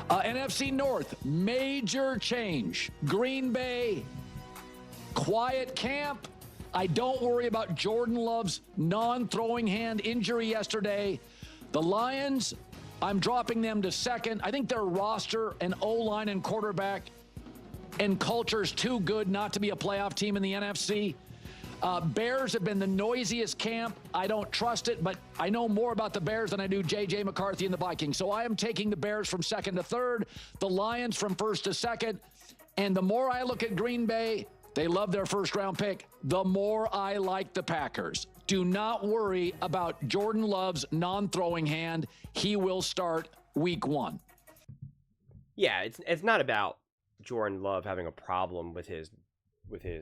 NFC North, major change. Green Bay, quiet camp. I don't worry about Jordan Love's non-throwing hand injury yesterday. The Lions, I'm dropping them to second. I think their roster and O-line and quarterback and culture is too good not to be a playoff team in the NFC. Bears have been the noisiest camp. I don't trust it, but I know more about the Bears than I do J.J. McCarthy and the Vikings. So I am taking the Bears from second to third, the Lions from first to second. And the more I look at Green Bay, they love their first-round pick, the more I like the Packers. Do not worry about Jordan Love's non-throwing hand. He will start week 1. Yeah, it's not about Jordan Love having a problem with his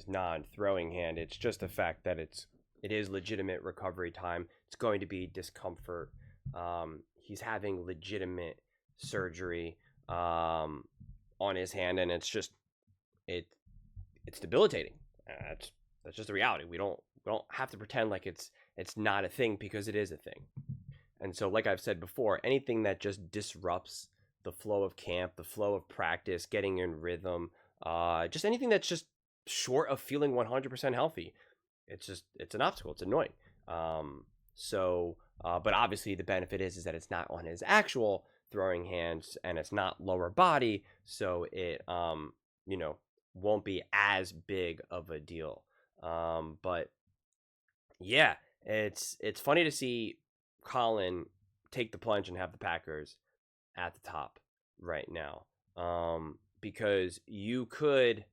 non-throwing hand. It's just the fact that it is legitimate recovery time. It's going to be discomfort. He's having legitimate surgery on his hand, and it's debilitating. That's just the reality. We don't have to pretend like it's not a thing, because it is a thing. And so, like I've said before, anything that just disrupts the flow of camp, the flow of practice, getting in rhythm, just anything that's just short of feeling 100% healthy, it's an obstacle. It's annoying. But obviously the benefit is that it's not on his actual throwing hands, and it's not lower body, so it won't be as big of a deal. But yeah, it's funny to see Colin take the plunge and have the Packers at the top right now, because you could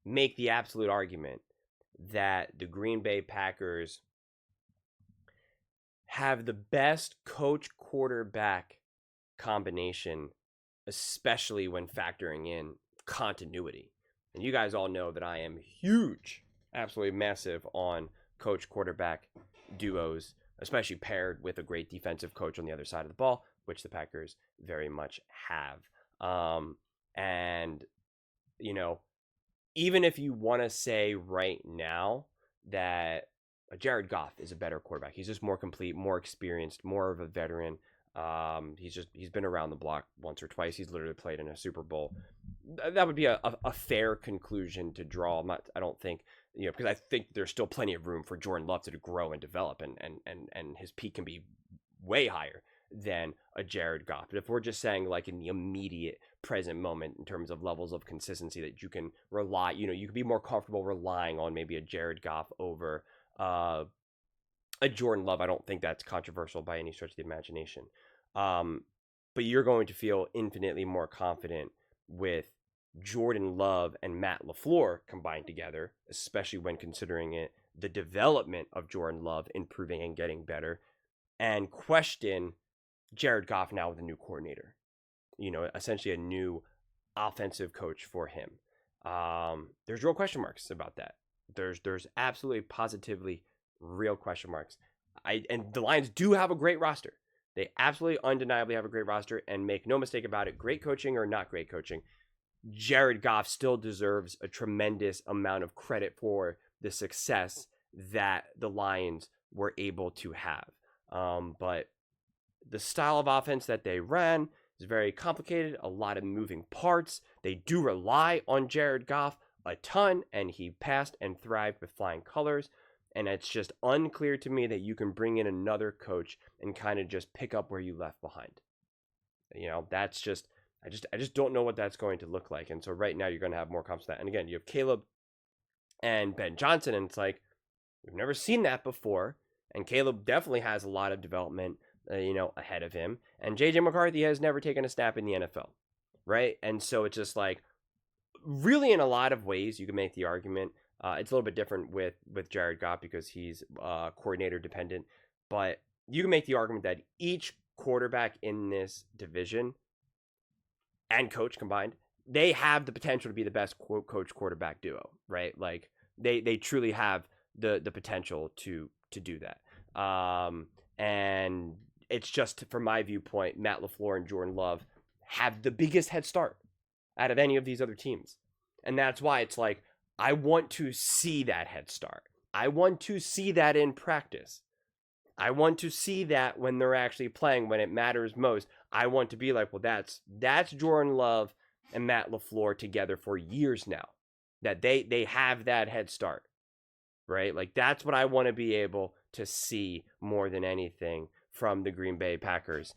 make the absolute argument that the Green Bay Packers have the best coach quarterback combination, especially when factoring in continuity. And you guys all know that I am huge, absolutely massive on coach quarterback duos, especially paired with a great defensive coach on the other side of the ball, which the Packers very much have. And even if you want to say right now that Jared Goff is a better quarterback, he's just more complete, more experienced, more of a veteran. He's been around the block once or twice. He's literally played in a Super Bowl. That would be a fair conclusion to draw. I don't think, because I think there's still plenty of room for Jordan Love to grow and develop, and his peak can be way higher than a Jared Goff. But if we're just saying like in the immediate present moment in terms of levels of consistency that you can rely, you can be more comfortable relying on maybe a Jared Goff over a Jordan Love. I don't think that's controversial by any stretch of the imagination. But you're going to feel infinitely more confident with Jordan Love and Matt LaFleur combined together, especially when considering the development of Jordan Love improving and getting better, and question Jared Goff now with a new coordinator, essentially a new offensive coach for him. There's real question marks about that. There's absolutely positively real question marks. And the Lions do have a great roster. They absolutely undeniably have a great roster, and make no mistake about it, great coaching or not great coaching, Jared Goff still deserves a tremendous amount of credit for the success that the Lions were able to have. But the style of offense that they ran is very complicated, a lot of moving parts. They do rely on Jared Goff a ton, and he passed and thrived with flying colors. And it's just unclear to me that you can bring in another coach and kind of just pick up where you left behind. That's just, I just don't know what that's going to look like. And so right now you're going to have more confidence in that. And again, you have Caleb and Ben Johnson, and it's like, we've never seen that before. And Caleb definitely has a lot of development, ahead of him. And J.J. McCarthy has never taken a snap in the NFL, right? And so it's just like, really in a lot of ways, you can make the argument. It's a little bit different with Jared Goff because he's coordinator dependent. But you can make the argument that each quarterback in this division and coach combined, they have the potential to be the best coach quarterback duo, right? Like they truly have the potential to do that. And it's just, from my viewpoint, Matt LaFleur and Jordan Love have the biggest head start out of any of these other teams. And that's why it's like, I want to see that head start. I want to see that in practice. I want to see that when they're actually playing, when it matters most. I want to be like, well, that's Jordan Love and Matt LaFleur together for years now. That they have that head start, right? Like that's what I want to be able to see more than anything from the Green Bay Packers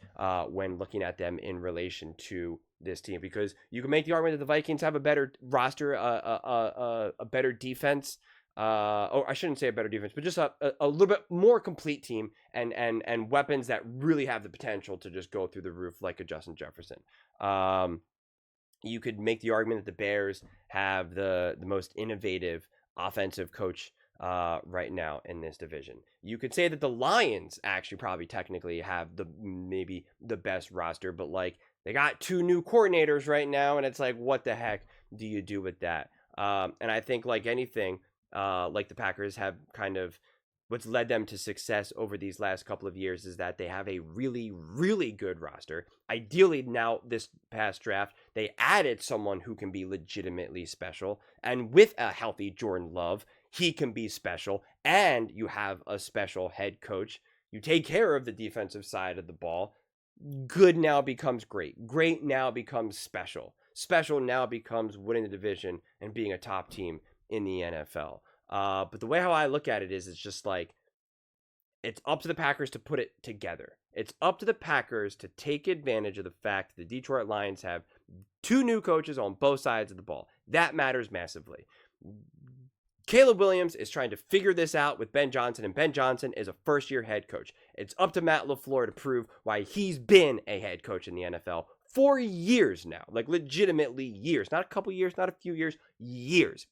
when looking at them in relation to this team, because you can make the argument that the Vikings have a better roster, a better defense. Or I shouldn't say a better defense, but just a little bit more complete team and weapons that really have the potential to just go through the roof like a Justin Jefferson. You could make the argument that the Bears have the most innovative offensive coach right now in this division. You could say that the Lions actually probably technically have maybe the best roster, but like they got 2 new coordinators right now, and it's like, what the heck do you do with that? And I think like anything, like the Packers have kind of what's led them to success over these last couple of years is that they have a really, really good roster. Ideally, now this past draft, they added someone who can be legitimately special. And with a healthy Jordan Love, he can be special. And you have a special head coach. You take care of the defensive side of the ball. Good now becomes great. Great now becomes special. Special now becomes winning the division and being a top team in the NFL. But the way how I look at it is, it's just like, it's up to the Packers to put it together. It's up to the Packers to take advantage of the fact that the Detroit Lions have 2 new coaches on both sides of the ball. That matters massively. Caleb Williams is trying to figure this out with Ben Johnson, and Ben Johnson is a first-year head coach. It's up to Matt LaFleur to prove why he's been a head coach in the NFL for years now, like legitimately years, not a couple years, not a few years, years,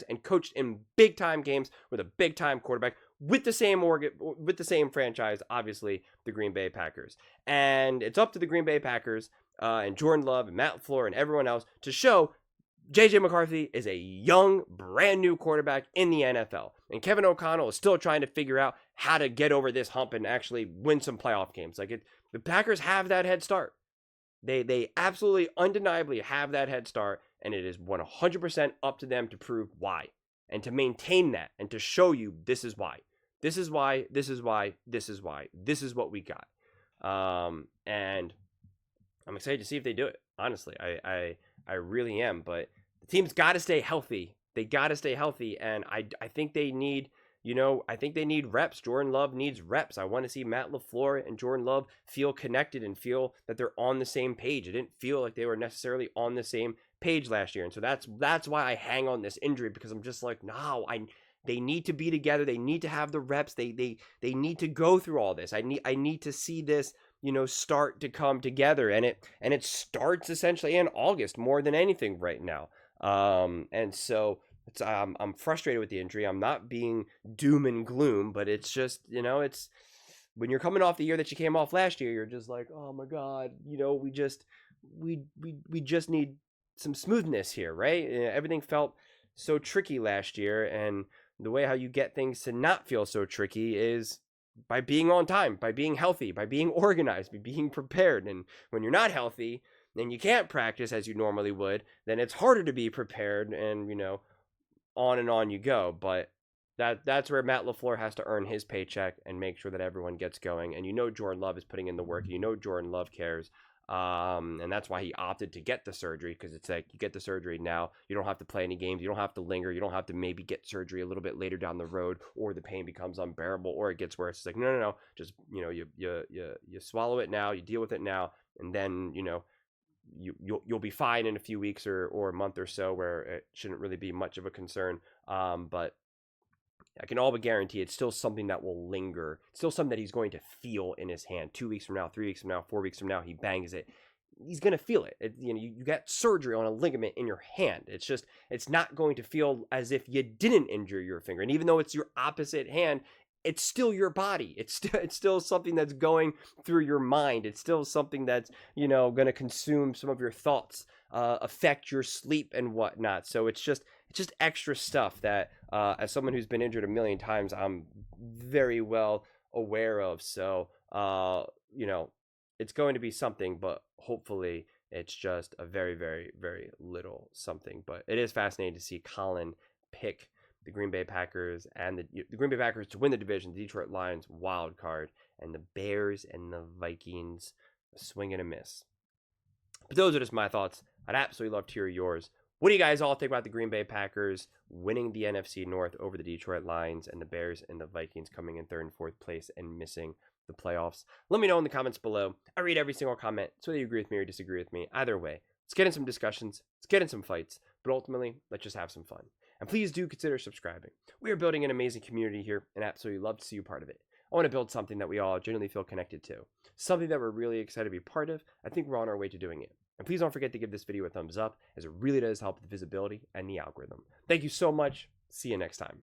and coached in big-time games with a big-time quarterback with the same franchise, obviously the Green Bay Packers. And it's up to the Green Bay Packers and Jordan Love and Matt LaFleur and everyone else to show J.J. McCarthy is a young, brand new quarterback in the NFL. And Kevin O'Connell is still trying to figure out how to get over this hump and actually win some playoff games. The Packers have that head start. They absolutely, undeniably have that head start, and it is 100% up to them to prove why, and to maintain that, and to show you this is why. This is why, this is why, this is why. This is what we got. And I'm excited to see if they do it. Honestly, I really am, but the team's got to stay healthy. They got to stay healthy, and I think they need, I think they need reps. Jordan Love needs reps. I want to see Matt LaFleur and Jordan Love feel connected and feel that they're on the same page. It didn't feel like they were necessarily on the same page last year, and so that's why I hang on this injury, because I'm just like, no, they need to be together. They need to have the reps. They need to go through all this. I need to see this, start to come together, and it starts essentially in August more than anything right now. And so I'm frustrated with the injury. I'm not being doom and gloom, but it's just, it's when you're coming off the year that you came off last year, you're just like, oh my God, we just need some smoothness here, right? Everything felt so tricky last year, and the way how you get things to not feel so tricky is by being on time, by being healthy, by being organized, by being prepared. And when you're not healthy, then you can't practice as you normally would, then it's harder to be prepared, and on and on you go. But that's where Matt LaFleur has to earn his paycheck and make sure that everyone gets going. And Jordan Love is putting in the work. Jordan Love cares. And that's why he opted to get the surgery, because it's like, you get the surgery now, you don't have to play any games, you don't have to linger, you don't have to maybe get surgery a little bit later down the road, or the pain becomes unbearable, or it gets worse. It's like, no, just you swallow it now, you deal with it now, and then you'll be fine in a few weeks or a month or so, where it shouldn't really be much of a concern. But I can all but guarantee it's still something that will linger. It's still something that he's going to feel in his hand. 2 weeks from now, 3 weeks from now, 4 weeks from now, he bangs it. He's going to feel it. You got surgery on a ligament in your hand. It's not going to feel as if you didn't injure your finger. And even though it's your opposite hand, it's still your body. It's still something that's going through your mind. It's still something that's, going to consume some of your thoughts, affect your sleep and whatnot. So it's just extra stuff that, as someone who's been injured a million times, I'm very well aware of. So, it's going to be something, but hopefully it's just a very, very, very little something. But it is fascinating to see Colin pick the Green Bay Packers and the Green Bay Packers to win the division, the Detroit Lions wild card, and the Bears and the Vikings a swing and a miss. But those are just my thoughts. I'd absolutely love to hear yours. What do you guys all think about the Green Bay Packers winning the NFC North over the Detroit Lions, and the Bears and the Vikings coming in 3rd and 4th place and missing the playoffs? Let me know in the comments below. I read every single comment, so whether you agree with me or disagree with me, either way, let's get in some discussions, let's get in some fights, but ultimately, let's just have some fun. And please do consider subscribing. We are building an amazing community here, and absolutely love to see you part of it. I want to build something that we all genuinely feel connected to, something that we're really excited to be part of. I think we're on our way to doing it. And please don't forget to give this video a thumbs up, as it really does help with visibility and the algorithm. Thank you so much. See you next time.